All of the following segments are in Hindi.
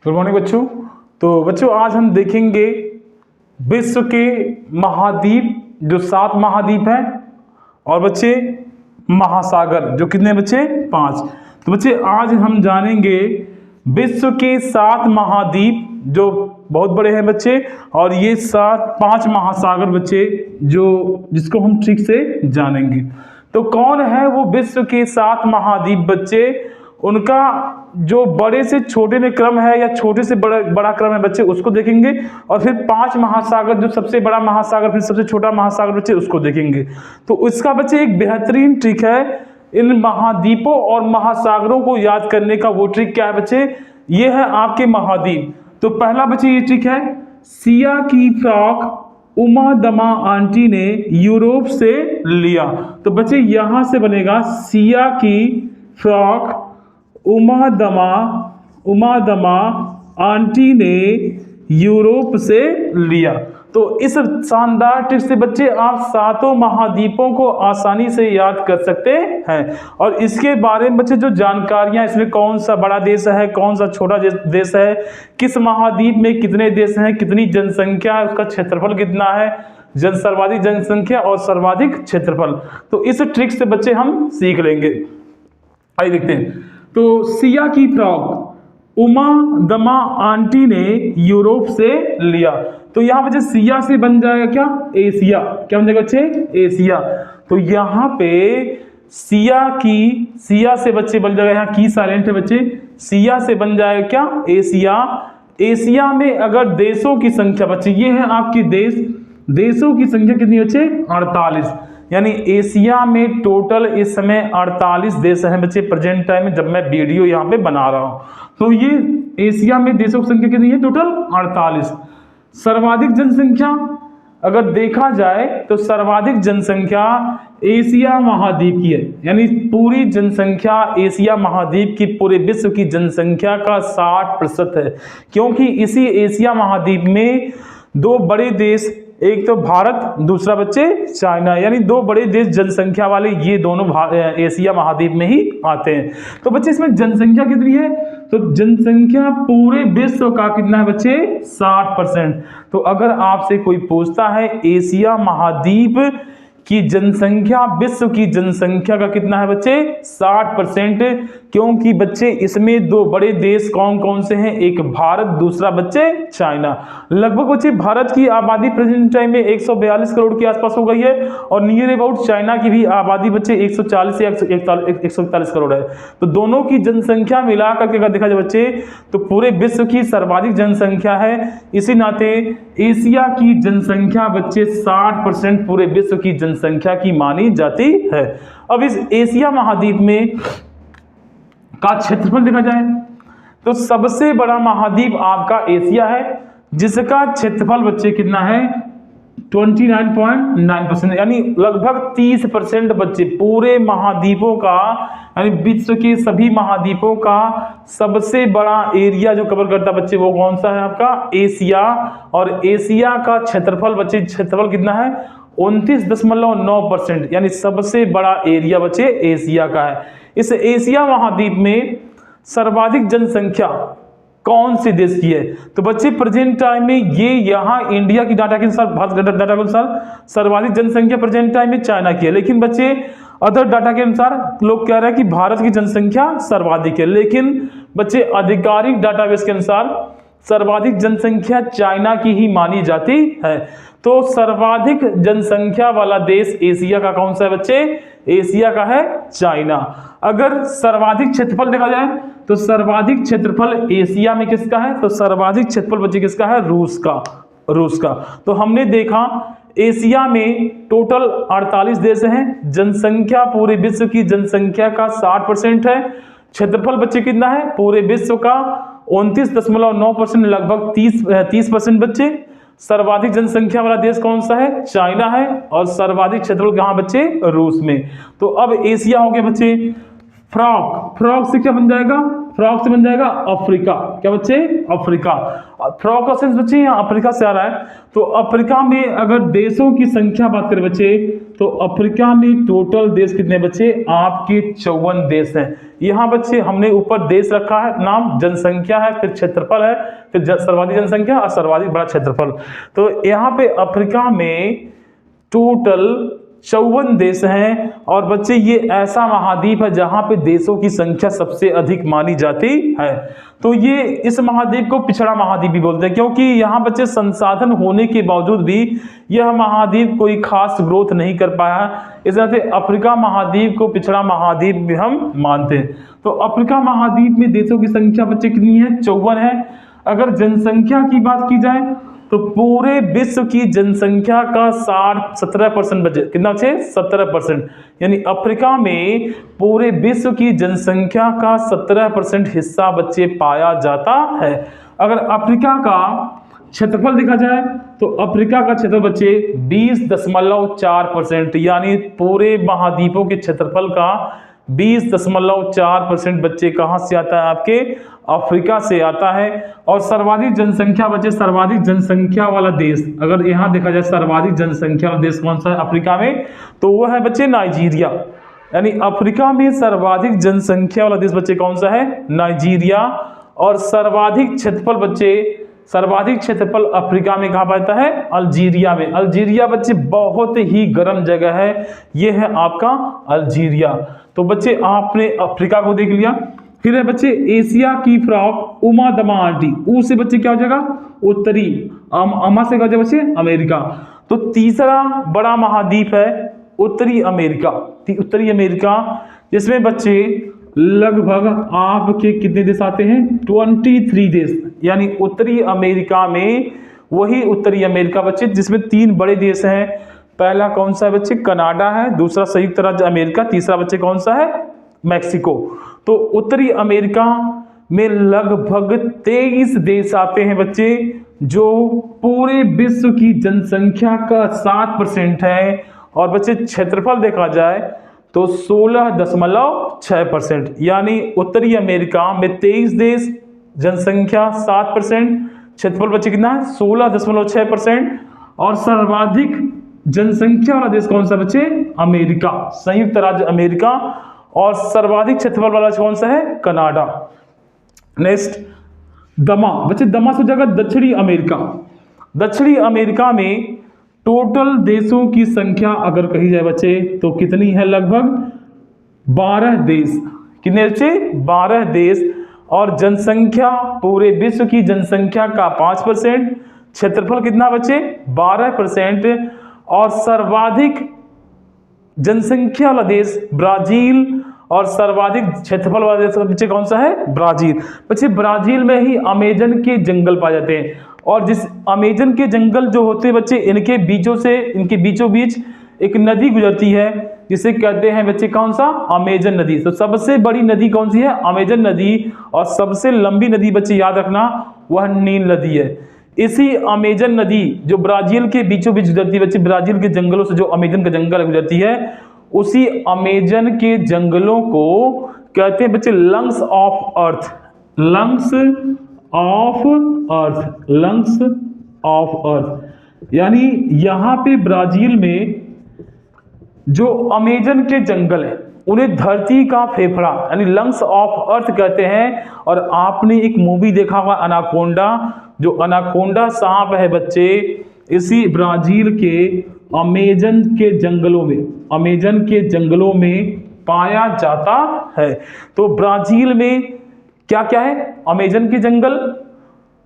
गुड मॉर्निंग बच्चों। तो बच्चों आज हम देखेंगे विश्व के महाद्वीप, जो 7 महाद्वीप हैं, और बच्चे महासागर जो कितने बच्चे 5। तो बच्चे आज हम जानेंगे विश्व के 7 महाद्वीप जो बहुत बड़े हैं बच्चे, और ये 5 महासागर बच्चे जो जिसको हम ठीक से जानेंगे। तो कौन है वो विश्व के 7 महाद्वीप बच्चे, उनका जो बड़े से छोटे में क्रम है या छोटे से बड़ा क्रम है बच्चे, उसको देखेंगे। और फिर 5 महासागर, जो सबसे बड़ा महासागर फिर सबसे छोटा महासागर बच्चे, उसको देखेंगे। तो उसका बच्चे एक बेहतरीन ट्रिक है इन महाद्वीपों और महासागरों को याद करने का। वो ट्रिक क्या है बच्चे? ये है आपके महाद्वीप। तो पहला बच्चे ये ट्रिक है, सिया की फ्रॉक उमा दमा आंटी ने यूरोप से लिया। तो बच्चे यहां से बनेगा सिया की फ्रॉक उमा दमा आंटी ने यूरोप से लिया। तो इस शानदार ट्रिक से बच्चे आप 7 महाद्वीपों को आसानी से याद कर सकते हैं। और इसके बारे में बच्चे जो जानकारियां, इसमें कौन सा बड़ा देश है, कौन सा छोटा देश है, किस महाद्वीप में कितने देश हैं, कितनी जनसंख्या है, उसका क्षेत्रफल कितना है, सर्वाधिक जनसंख्या और सर्वाधिक क्षेत्रफल, तो इस ट्रिक से बच्चे हम सीख लेंगे। आइए देखते हैं। तो सिया की फ्रॉक उमा दमा आंटी ने यूरोप से लिया। तो यहां बच्चे सिया से बन जाएगा क्या? एशिया। क्या बन जाएगा बच्चे? एशिया। तो यहां पे सिया से बच्चे बन जाएगा, यहां की साइलेंट है बच्चे, सिया से बन जाएगा क्या? एशिया। एशिया में अगर देशों की संख्या बच्चे, ये है आपकी देशों की संख्या कितनी बच्चे? 48। यानी एशिया में टोटल इस समय 48 देश हैं बच्चे प्रेजेंट टाइम में, जब मैं वीडियो यहाँ पे बना रहा हूँ। तो ये एशिया में देशों की संख्या कितनी है? टोटल 48। सर्वाधिक जनसंख्या अगर देखा जाए तो सर्वाधिक जनसंख्या एशिया महाद्वीप की है। यानी पूरी जनसंख्या एशिया महाद्वीप की, पूरे विश्व की जनसंख्या का 60% है। क्योंकि इसी एशिया महाद्वीप में 2 बड़े देश, एक तो भारत, दूसरा बच्चे चाइना, यानी 2 बड़े देश जनसंख्या वाले, ये दोनों एशिया महाद्वीप में ही आते हैं। तो बच्चे इसमें जनसंख्या कितनी है? तो जनसंख्या पूरे विश्व का कितना है बच्चे? 60%। तो अगर आपसे कोई पूछता है एशिया महाद्वीप की जनसंख्या विश्व की जनसंख्या का कितना है बच्चे? 60%। क्योंकि बच्चे इसमें 2 बड़े देश कौन कौन से हैं? एक भारत, दूसरा बच्चे चाइना। लगभग बच्चे भारत की आबादी प्रेजेंट टाइम में 142 करोड़ के आसपास हो गई है, और नियर अबाउट चाइना की भी आबादी बच्चे 140 या 141 करोड़ है। तो दोनों की जनसंख्या मिलाकर के अगर देखा जाए बच्चे, तो पूरे विश्व की सर्वाधिक जनसंख्या है। इसी नाते एशिया की जनसंख्या बच्चे 60% पूरे विश्व की जनसंख्या की मानी जाती है। अब इस एशिया महाद्वीप में का क्षेत्रफल देखा जाए तो सबसे बड़ा महाद्वीप आपका एशिया है, जिसका क्षेत्रफल बच्चे कितना है? 29.9%, यानी लगभग 30% बच्चे पूरे महाद्वीपों का, यानी विश्व के सभी महाद्वीपों का सबसे बड़ा एरिया जो कवर करता बच्चे, वो कौन सा है? आपका एशिया। और एशिया का क्षेत्रफल बच्चे, क्षेत्रफल कितना है? 29.9%, यानी सबसे बड़ा एरिया बच्चे एशिया का है। इस एशिया महाद्वीप में सर्वाधिक जनसंख्या कौन से देश की है? तो बच्चे प्रेजेंट टाइम में ये यहाँ इंडिया की डाटा के अनुसार, भारत डाटा के अनुसार सर्वाधिक जनसंख्या प्रेजेंट टाइम में चाइना की है। लेकिन बच्चे अदर डाटा के अनुसार लोग कह रहे हैं कि भारत की जनसंख्या सर्वाधिक है। लेकिन बच्चे आधिकारिक डाटाबेस के अनुसार सर्वाधिक जनसंख्या चाइना की ही मानी जाती है। तो सर्वाधिक जनसंख्या वाला देश एशिया का कौन सा है बच्चे? एशिया का है चाइना। अगर सर्वाधिक क्षेत्रफल देखा जाए तो सर्वाधिक क्षेत्रफल एशिया में किसका है? तो सर्वाधिक क्षेत्रफल बच्चे किसका है? रूस का। तो हमने देखा एशिया में टोटल 48 देश हैं, जनसंख्या पूरे विश्व की जनसंख्या का 60% है। क्षेत्रफल बच्चे कितना है? पूरे विश्व का 29.9%, लगभग 30% बच्चे। सर्वाधिक जनसंख्या वाला देश कौन सा है? चाइना है। और सर्वाधिक क्षेत्रफल कहां बच्चे? रूस में। तो अब एशिया हो गया बच्चे। फ्रॉक से क्या बन जाएगा? फ्रॉक से बन जाएगा अफ्रीका। क्या बच्चे? अफ्रीका। फ्रॉक का सेंस बच्चे यहाँ अफ्रीका से आ रहा है। तो अफ्रीका में अगर देशों की संख्या बात करें बच्चे, तो अफ्रीका में टोटल देश कितने बच्चे? आपके 54 देश हैं। यहाँ बच्चे हमने ऊपर देश रखा है नाम, जनसंख्या है, फिर क्षेत्रफल है, फिर सर्वाधिक जनसंख्या और सर्वाधिक बड़ा क्षेत्रफल। तो यहाँ पे अफ्रीका में टोटल 54 देश हैं। और बच्चे ये ऐसा महाद्वीप है जहां पे देशों की संख्या सबसे अधिक मानी जाती है। तो ये इस महाद्वीप को पिछड़ा महाद्वीप भी बोलते हैं, क्योंकि यहाँ बच्चे संसाधन होने के बावजूद भी यह महाद्वीप कोई खास ग्रोथ नहीं कर पाया। इस वजह से अफ्रीका महाद्वीप को पिछड़ा महाद्वीप भी हम मानते हैं। तो अफ्रीका महाद्वीप में देशों की संख्या बच्चे कितनी है? 54 है। अगर जनसंख्या की बात की जाए तो पूरे विश्व की जनसंख्या का 17% बचे। कितना बचे? 17%। यानी अफ्रीका में पूरे विश्व की जनसंख्या का 17% हिस्सा बच्चे पाया जाता है। अगर अफ्रीका का क्षेत्रफल देखा जाए तो अफ्रीका का क्षेत्र बच्चे 20.4%, यानी पूरे महाद्वीपों के क्षेत्रफल का 20.4% बच्चे कहां से आता है? आपके अफ्रीका से आता है। और सर्वाधिक जनसंख्या बच्चे, सर्वाधिक जनसंख्या वाला देश अगर यहां देखा जाए, सर्वाधिक जनसंख्या वाला देश कौन सा है अफ्रीका में? तो वह है बच्चे नाइजीरिया। यानी अफ्रीका में सर्वाधिक जनसंख्या वाला देश बच्चे कौन सा है? नाइजीरिया। और सर्वाधिक क्षेत्रफल बच्चे, सर्वाधिक क्षेत्रफल अफ्रीका में कहां पाता है? अल्जीरिया में। अल्जीरिया बच्चे बहुत ही गर्म जगह है, यह है आपका अल्जीरिया। तो बच्चे आपने अफ्रीका को देख लिया। फिर है बच्चे एशिया की फ्रॉक उमा दमा आंटी। ऊ से बच्चे क्या हो जाएगा? उत्तरी। अमा से क्या हो जाएगा बच्चे? अमेरिका। तो तीसरा बड़ा महाद्वीप है उत्तरी अमेरिका। उत्तरी अमेरिका, जिसमें बच्चे लगभग आपके कितने देश आते हैं? 23 देश। यानी उत्तरी अमेरिका में वही उत्तरी अमेरिका बच्चे जिसमें 3 बड़े देश हैं। पहला कौन सा है बच्चे? कनाडा है। दूसरा संयुक्त राज्य अमेरिका। तीसरा बच्चे कौन सा है? मैक्सिको। तो उत्तरी अमेरिका में लगभग 23 देश आते हैं बच्चे, जो पूरे विश्व की जनसंख्या का 7% है। और बच्चे क्षेत्रफल देखा जाए तो 16.6%। यानी उत्तरी अमेरिका में 23 देश, जनसंख्या 7%, क्षेत्रफल बच्चे कितना है? 16.6%। और सर्वाधिक जनसंख्या वाला देश कौन सा बच्चे? अमेरिका, संयुक्त राज्य अमेरिका। और सर्वाधिक क्षेत्रफल वाला कौन सा है? कनाडा। नेक्स्ट दमा बच्चे, दमा से जगह दक्षिणी अमेरिका। दक्षिणी अमेरिका में टोटल देशों की संख्या अगर कही जाए बच्चे तो कितनी है? लगभग 12 देश। कितने बच्चे? 12 देश। और जनसंख्या पूरे विश्व की जनसंख्या का 5%, क्षेत्रफल कितना बच्चे? 12%। और सर्वाधिक जनसंख्या वाला देश ब्राजील। और सर्वाधिक क्षेत्रफल वाला देश बच्चे कौन सा है? ब्राजील। बच्चे ब्राजील में ही अमेजन के जंगल पाए जाते हैं। और जिस अमेजन के जंगल जो होते हैं बच्चे, इनके बीचों बीच एक नदी गुजरती है जिसे कहते हैं बच्चे कौन सा? अमेजन नदी। तो सबसे बड़ी नदी कौन सी है? अमेजन नदी। और सबसे लंबी नदी बच्चे याद रखना, वह नील नदी है। इसी अमेजन नदी जो ब्राजील के बीचों बीच गुजरती है बच्चे, ब्राजील के जंगलों से जो अमेजन का जंगल गुजरती है, उसी अमेजन के जंगलों को कहते हैं बच्चे lungs of earth. Lungs of earth, lungs of earth. यानी यहां पे ब्राजील में जो अमेजन के जंगल है उन्हें धरती का फेफड़ा यानी लंग्स ऑफ अर्थ कहते हैं। और आपने एक मूवी देखा होगा अनाकोंडा, जो अनाकोंडा सांप है बच्चे, इसी ब्राजील के अमेजन के जंगलों में पाया जाता है। तो ब्राजील में क्या क्या है? अमेजन के जंगल,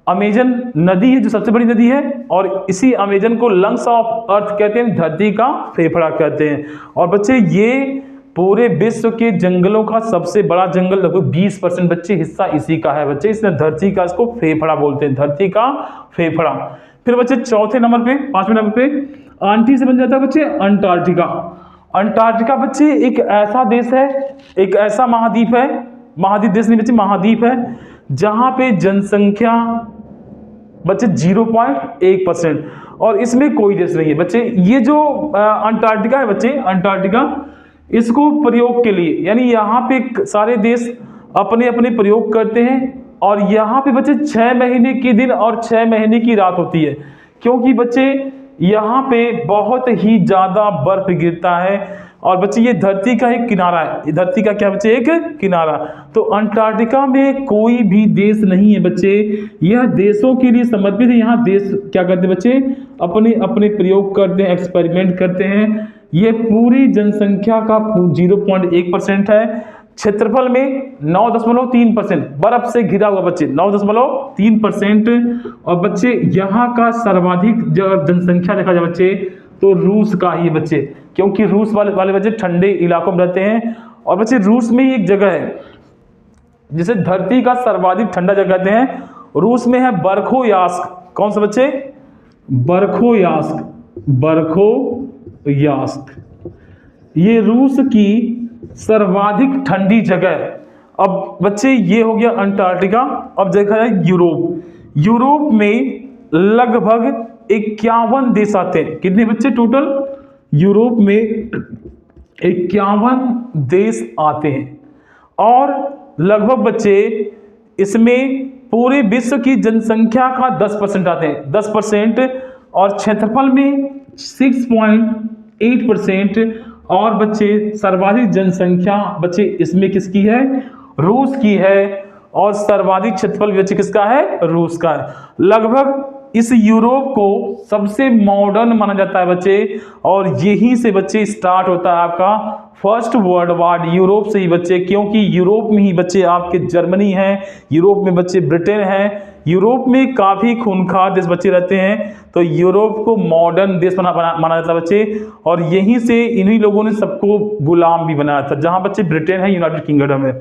अमेजन नदी है जो सबसे बड़ी नदी है, और इसी अमेजन को लंग्स ऑफ अर्थ कहते हैं, धरती का फेफड़ा कहते हैं। और बच्चे ये पूरे विश्व के जंगलों का सबसे बड़ा जंगल, लगभग 20% बच्चे हिस्सा इसी का है बच्चे, इसने धरती का, इसको फेफड़ा बोलते हैं, धरती का फेफड़ा। फिर बच्चे चौथे नंबर पे, 5वें नंबर पे आंटी से बन जाता है बच्चे अंटार्कटिका। अंटार्कटिका बच्चे एक ऐसा देश है, एक ऐसा महाद्वीप है, महाद्वीप देश नहीं बच्चे, महाद्वीप है, जहां पे जनसंख्या बच्चे 0.1%, और इसमें कोई देश नहीं है बच्चे। ये जो अंटार्कटिका है बच्चे, अंटार्कटिका इसको प्रयोग के लिए, यानी यहाँ पे सारे देश अपने अपने प्रयोग करते हैं। और यहाँ पे बच्चे 6 महीने की दिन और 6 महीने की रात होती है, क्योंकि बच्चे यहाँ पे बहुत ही ज्यादा बर्फ गिरता है। और बच्चे ये धरती का एक किनारा है, ये धरती का क्या बच्चे, एक किनारा। तो अंटार्कटिका में कोई भी देश नहीं है बच्चे, यह देशों के लिए समर्पित है। यहाँ देश क्या करते हैं बच्चे, अपने अपने प्रयोग करते हैं, एक्सपेरिमेंट करते हैं। ये पूरी जनसंख्या का 0.1% है। क्षेत्रफल में 9.3% बर्फ से घिरा हुआ बच्चे, 9.3%। और बच्चे यहाँ का सर्वाधिक जब जनसंख्या देखा जाए बच्चे तो रूस का ही बच्चे, क्योंकि रूस वाले बच्चे ठंडे इलाकों में रहते हैं। और बच्चे रूस में ही एक जगह है जिसे धरती का सर्वाधिक ठंडा जगह कहते हैं, रूस में है बरखोयास्क। कौन सा बच्चे, बरखोयास्क, बरखोयास्क। ये रूस की सर्वाधिक ठंडी जगह है। अब बच्चे ये हो गया अंटार्कटिका। अब देखा जाए यूरोप, यूरोप में लगभग 51 देश आते हैं। कितने बच्चे टोटल, यूरोप में 51 देश आते हैं। और लगभग बच्चे इसमें पूरे विश्व की जनसंख्या का 10% आते हैं, 10%। और क्षेत्रफल में 6.8%। और बच्चे सर्वाधिक जनसंख्या बच्चे इसमें किसकी है, रूस की है। और सर्वाधिक क्षेत्रफल बच्चे किसका है, रूस का है। लगभग इस यूरोप को सबसे मॉडर्न माना जाता है बच्चे। और यहीं से बच्चे स्टार्ट होता है आपका फर्स्ट वर्ल्ड वॉर, यूरोप से ही बच्चे। क्योंकि यूरोप में ही बच्चे आपके जर्मनी है, यूरोप में बच्चे ब्रिटेन है, यूरोप में काफी खूंखार देश बच्चे रहते हैं। तो यूरोप को मॉडर्न देश माना जाता है बच्चे। और यहीं से इन्हीं लोगों ने सबको गुलाम भी बनाया था, जहां बच्चे ब्रिटेन है, यूनाइटेड किंगडम है।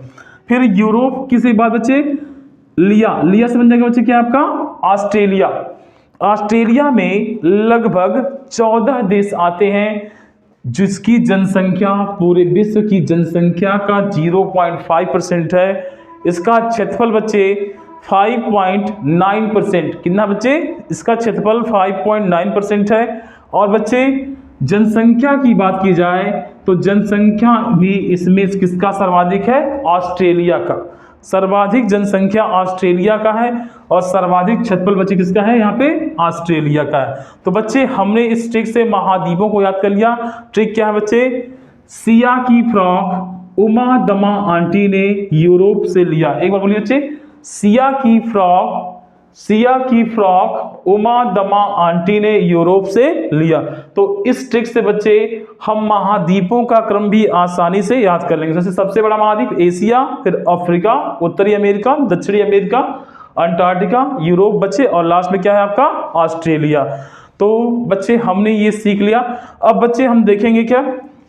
फिर यूरोप किसी बात बच्चे, लिया, लिया से बन जाएगा बच्चे क्या आपका, ऑस्ट्रेलिया। ऑस्ट्रेलिया में लगभग 14 देश आते हैं, जिसकी जनसंख्या पूरे विश्व की जनसंख्या का 0.5% है। इसका क्षेत्रफल बच्चे 5.9%, कितना बच्चे, इसका क्षेत्रफल 5.9% है। और बच्चे जनसंख्या की बात की जाए तो जनसंख्या भी इसमें किसका सर्वाधिक है, ऑस्ट्रेलिया का। सर्वाधिक जनसंख्या ऑस्ट्रेलिया का है। और सर्वाधिक क्षेत्रफल बच्चे किसका है, यहाँ पे ऑस्ट्रेलिया का है। तो बच्चे हमने इस ट्रिक से महाद्वीपों को याद कर लिया। ट्रिक क्या है बच्चे, सिया की फ्रॉक उमा दमा आंटी ने यूरोप से लिया। एक बार बोलिए बच्चे, सिया की फ्रॉक उमा दमा आंटी ने यूरोप से लिया। तो इस ट्रिक से बच्चे हम महाद्वीपों का क्रम भी आसानी से याद कर लेंगे। जैसे सबसे बड़ा महाद्वीप एशिया, फिर अफ्रीका, उत्तरी अमेरिका, दक्षिणी अमेरिका, अंटार्कटिका, यूरोप बच्चे, और लास्ट में क्या है आपका, ऑस्ट्रेलिया। तो बच्चे हमने ये सीख लिया। अब बच्चे हम देखेंगे क्या,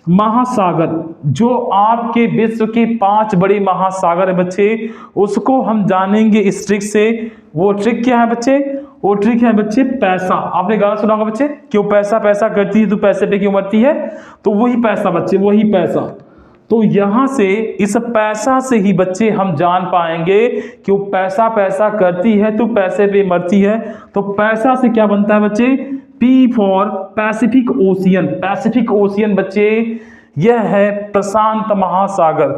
महासागर, जो आपके विश्व के 5 बड़े महासागर है बच्चे, उसको हम जानेंगे इस ट्रिक से। वो ट्रिक क्या है बच्चे, वो ट्रिक है बच्चे पैसा। आपने गाना सुना होगा बच्चे, क्यों पैसा पैसा करती है तू पैसे पे क्यों मरती है, तो वही पैसा बच्चे, वही पैसा। तो यहां से इस पैसा से ही बच्चे हम जान पाएंगे कि पैसा पैसा करती है तो पैसे पे मरती है। तो पैसा से क्या बनता है बच्चे, P for Pacific ocean. Pacific ocean बच्चे यह है प्रशांत महासागर।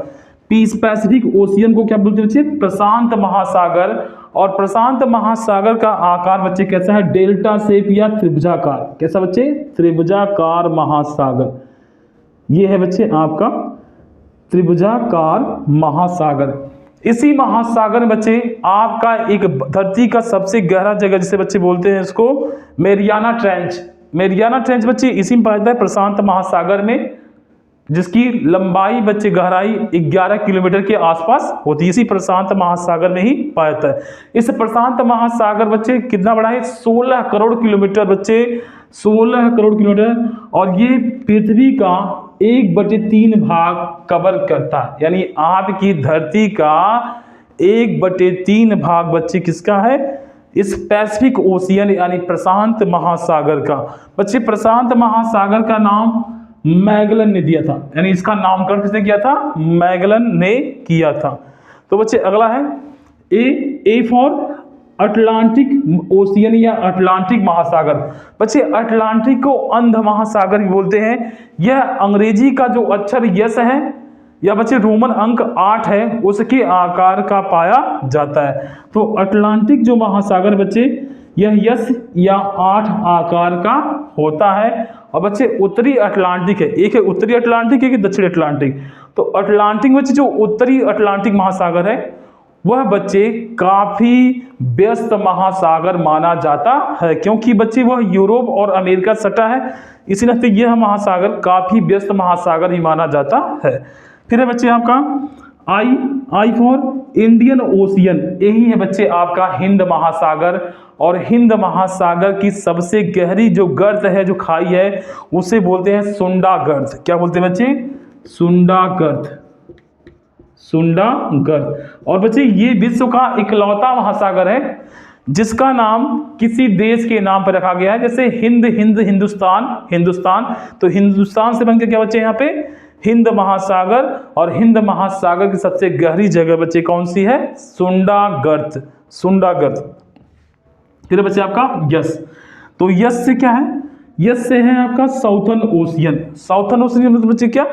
पैसिफिक ओशियन को क्या बोलते हैं बच्चे, प्रशांत महासागर। और प्रशांत महासागर का आकार बच्चे कैसा है, डेल्टा शेप या त्रिभुजाकार। कैसा बच्चे, त्रिभुजाकार महासागर। ये है बच्चे आपका त्रिभुजाकार महासागर। इसी महासागर में बच्चे आपका एक धरती का सबसे गहरा जगह जिसे बच्चे बोलते हैं इसको मेरियाना ट्रेंच। मेरियाना ट्रेंच बच्चे इसी में पाया जाता है प्रशांत महासागर में, जिसकी लंबाई बच्चे गहराई 11 किलोमीटर के आसपास होती है। इसी प्रशांत महासागर में ही पाया जाता है। इस प्रशांत महासागर बच्चे कितना बड़ा है, 16 करोड़ किलोमीटर बच्चे, 16 करोड़ किलोमीटर। और ये पृथ्वी का 1/3 भाग कवर करता है, यानी आपकी धरती का 1/3 भाग बच्चे किसका है, इस पैसिफिक ओशियन यानी प्रशांत महासागर का। बच्चे प्रशांत महासागर का नाम मैगलन ने दिया था, यानी इसका नामकरण किसने किया था, मैगलन ने किया था। तो बच्चे अगला है ए फॉर अटलांटिक ओशियन या अटलांटिक महासागर। बच्चे अटलांटिक को अंध महासागर भी बोलते हैं। यह अंग्रेजी का जो अक्षर यस है, या बच्चे रोमन अंक 8 है उसके आकार का पाया जाता है। तो अटलांटिक जो महासागर बच्चे यह यस या 8 आकार का होता है। और बच्चे उत्तरी अटलांटिक है, एक है उत्तरी अटलांटिक एक है दक्षिणी अटलांटिक। तो अटलांटिक बच्चे जो उत्तरी अटलांटिक महासागर है वह बच्चे काफी व्यस्त महासागर माना जाता है, क्योंकि बच्चे वह यूरोप और अमेरिका सटा है, इसी नाते यह महासागर काफी व्यस्त महासागर ही माना जाता है। फिर है बच्चे आपका आई फॉर इंडियन ओशियन, यही है बच्चे आपका हिंद महासागर। और हिंद महासागर की सबसे गहरी जो गर्त है, जो खाई है, उसे बोलते हैं सुंडा गर्त। क्या बोलते हैं बच्चे? सुंडा गर्त, सुंडा गर्त। और बच्चे ये विश्व का इकलौता महासागर है जिसका नाम किसी देश के नाम पर रखा गया है, जैसे हिंदुस्तान। तो हिंदुस्तान से बनकर क्या बच्चे यहाँ पे हिंद महासागर। और हिंद महासागर की सबसे गहरी जगह बच्चे कौन सी है? सुंडा गर्त, सुंडा गर्त। फिर बच्चे आपका यस, तो यस से क्या है? यस से है आपका साउथर्न ओशियन। साउथर्न ओशियन मतलब बच्चे क्या?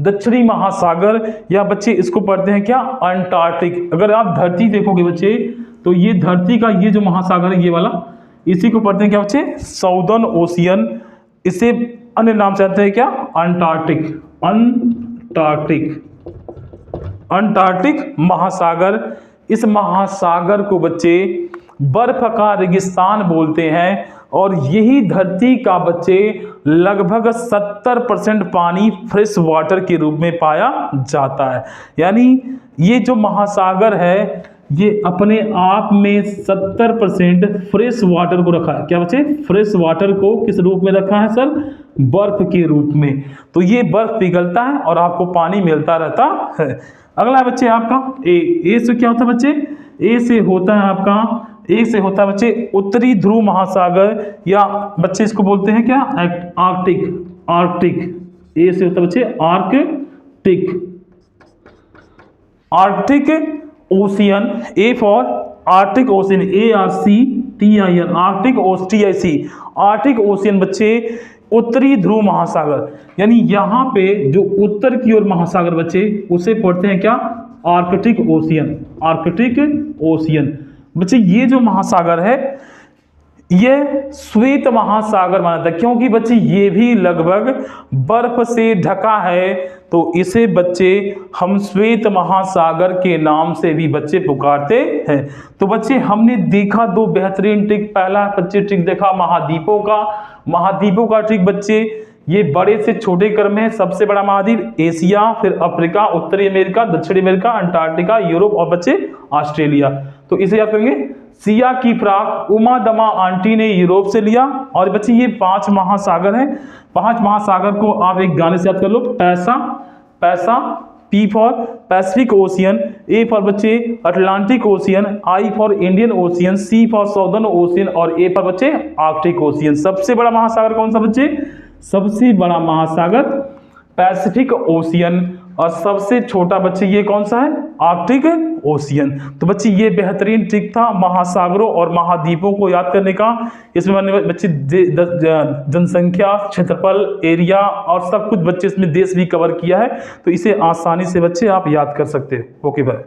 दक्षिणी महासागर, या बच्चे इसको पढ़ते हैं क्या? अंटार्कटिक। अगर आप धरती देखोगे बच्चे तो ये धरती का ये जो महासागर है ये वाला, इसी को पढ़ते हैं क्या बच्चे? Southern ocean. इसे अन्य नाम से आते हैं क्या? अंटार्कटिक, अंटार्कटिक महासागर। इस महासागर को बच्चे बर्फ का रेगिस्तान बोलते हैं। और यही धरती का बच्चे लगभग 70% पानी फ्रेश वाटर के रूप में पाया जाता है। यानी ये जो महासागर है ये अपने आप में 70% फ्रेश वाटर को रखा है। क्या बच्चे? फ्रेश वाटर को किस रूप में रखा है सर? बर्फ के रूप में। तो ये बर्फ पिघलता है और आपको पानी मिलता रहता है। अगला है बच्चे आपका ए से क्या होता है बच्चे? ए से होता है आपका बच्चे उत्तरी ध्रुव महासागर, या बच्चे इसको बोलते हैं क्या? आर्कटिक। ए से होता है बच्चे Arctic ocean. A for Arctic ocean, ARCTIC, Arctic ocean बच्चे उत्तरी ध्रुव महासागर। यानी यहाँ पे जो उत्तर की ओर महासागर बच्चे उसे पढ़ते हैं क्या? Arctic ocean. बच्चे ये जो महासागर है ये श्वेत महासागर माना जाता है, क्योंकि बच्चे ये भी लगभग बर्फ से ढका है। तो इसे बच्चे हम श्वेत महासागर के नाम से भी बच्चे पुकारते हैं। तो बच्चे हमने देखा दो बेहतरीन ट्रिक। पहला बच्चे ट्रिक देखा महाद्वीपों का ट्रिक बच्चे ये बड़े से छोटे क्रम में। सबसे बड़ा महाद्वीप एशिया, फिर अफ्रीका, उत्तरी अमेरिका, दक्षिणी अमेरिका, अंटार्कटिका, यूरोप और बच्चे ऑस्ट्रेलिया। तो इसे याद करेंगे, सिया की फ्राक उमा दमा आंटी ने यूरोप से लिया। और बच्चे ये 5 महासागर हैं। 5 महासागर को आप एक गाने से याद कर लो, पैसा। P for Pacific Ocean, A for बच्चे Atlantic Ocean, I for Indian Ocean, C for Southern Ocean और ए फॉर बच्चे आर्कटिक ओशियन। सबसे बड़ा महासागर कौन सा बच्चे? सबसे बड़ा महासागर पैसिफिक ओशियन। और सबसे छोटा बच्चे ये कौन सा है? Arctic ocean. तो बच्चे ये बेहतरीन ट्रिक था महासागरों और महाद्वीपों को याद करने का। इसमें मैंने बच्चे जनसंख्या, क्षेत्रफल, एरिया और सब कुछ बच्चे इसमें देश भी कवर किया है। तो इसे आसानी से बच्चे आप याद कर सकते हो। ओके भाई।